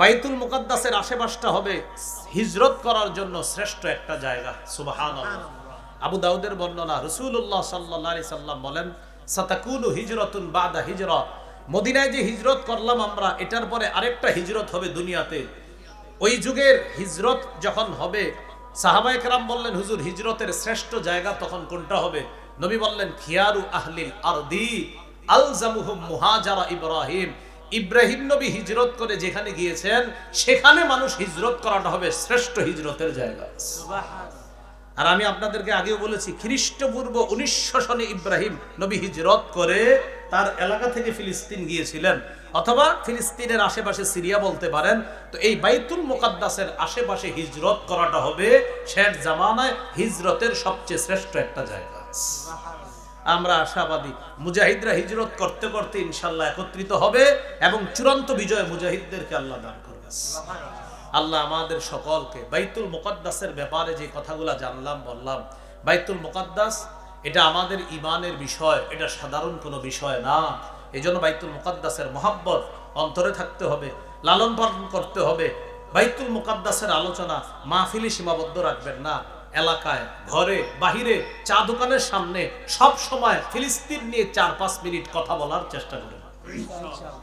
বাইতুল মুকাদ্দাসের আশেপাশটা হবে হিজরত করার জন্য শ্রেষ্ঠ একটা জায়গা। সুবহানাল্লাহ। আবু দাউদের বর্ণনা, রাসূলুল্লাহ সাল্লাল্লাহু আলাইহি সাল্লাম বলেন, সাতাকুনু হিজরাতুন বাদা হিজরা, মদিনায় যে হিজরত করলাম আমরা, এটার পরে আরেকটা হিজরত হবে দুনিয়াতে। ওই যুগের হিজরত যখন হবে, সাহাবায়ে কেরাম বললেন, হুজুর হিজরতের শ্রেষ্ঠ জায়গা তখন কোনটা হবে? নবী বললেন, খিয়ারু আহলিল আরদি আলজামুহুম মুহাজারা ইব্রাহিম, ইব্রাহিম নবী হিজরত করে যেখানে গিয়েছেন সেখানে মানুষ হিজরত করাটা হবে শ্রেষ্ঠ হিজরতের জায়গা। আর আমি আপনাদেরকে আগেও বলেছি, খ্রিস্টপূর্ব 1900 সনে ইব্রাহিম নবী হিজরত করে তার এলাকা থেকে ফিলিস্তিন গিয়েছিলেন, অথবা ফিলিস্তিনের আশেপাশে সিরিয়া বলতে পারেন। তো এই বাইতুল মুকাদ্দাসের আশেপাশে হিজরত করাটা হবে শেষ জামানায় হিজরতের সবচেয়ে শ্রেষ্ঠ একটা জায়গা। আমরা আশাবাদী মুজাহিদরা হিজরত করতে করতে ইনশাআল্লাহ একত্রিত হবে এবং চূড়ান্ত বিজয় মুজাহিদদেরকে আল্লাহ দান করবে। আল্লাহ আমাদের সকলকে বাইতুল মুকাদ্দাসের ব্যাপারে যে কথাগুলো জানলাম বললাম, বাইতুল মুকাদ্দাস এটা আমাদের ঈমানের বিষয়, এটা সাধারণ কোনো বিষয় না। এজন্য বাইতুল মুকাদ্দাসের মহব্বত অন্তরে থাকতে হবে, লালন পালন করতে হবে। বাইতুল মুকাদ্দাসের আলোচনা মাহফিলে সীমাবদ্ধ রাখবেন না, এলাকায়, ঘরে, বাহিরে, চা দোকানের সামনে সব সময় ফিলিস্তিন নিয়ে 4-5 মিনিট কথা বলার চেষ্টা করুন।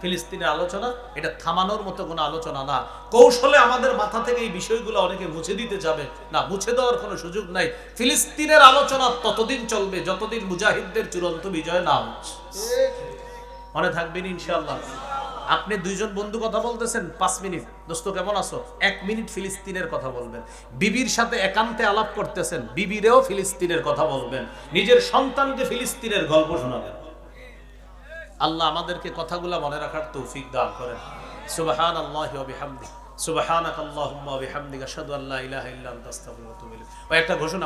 ফিলিস্তিনের আলোচনা এটা থামানোর মতো কোনো আলোচনা না। কৌশলে আমাদের মাথা থেকে এই বিষয়গুলো অনেকে মুছে দিতে যাবে না, মুছে দেওয়ার কোনো সুযোগ নাই। ফিলিস্তিনের আলোচনা ততদিন চলবে যতদিন মুজাহিদদের চূড়ান্ত বিজয় না হচ্ছে। মনে থাকবেন ইনশাআল্লাহ। আপনি দুইজন বন্ধু কথা বলতেছেন 5 মিনিট, দোস্ত কেমন আছো, 1 মিনিট ফিলিস্তিনের কথা বলবেন। বিবির সাথে একান্তে আলাপ করতেছেন, বিবিরেও ফিলিস্তিনের কথা বলবেন। নিজের সন্তানকে ফিলিস্তিনের গল্প শোনাবেন। আল্লাহ আমাদেরকে কথাগুলো মনে রাখার তৌফিক দান করেন। সুবহানাল্লাহি ওয়া বিহামদিহি, সুবহানাকাল্লাহুম্মা ওয়া বিহামদিকা আশহাদু আল্লা ইলাহা ইল্লা আনতা আস্তাগফিরুকা ওয়া আতুবু ইলাইক। একটা ঘোষণা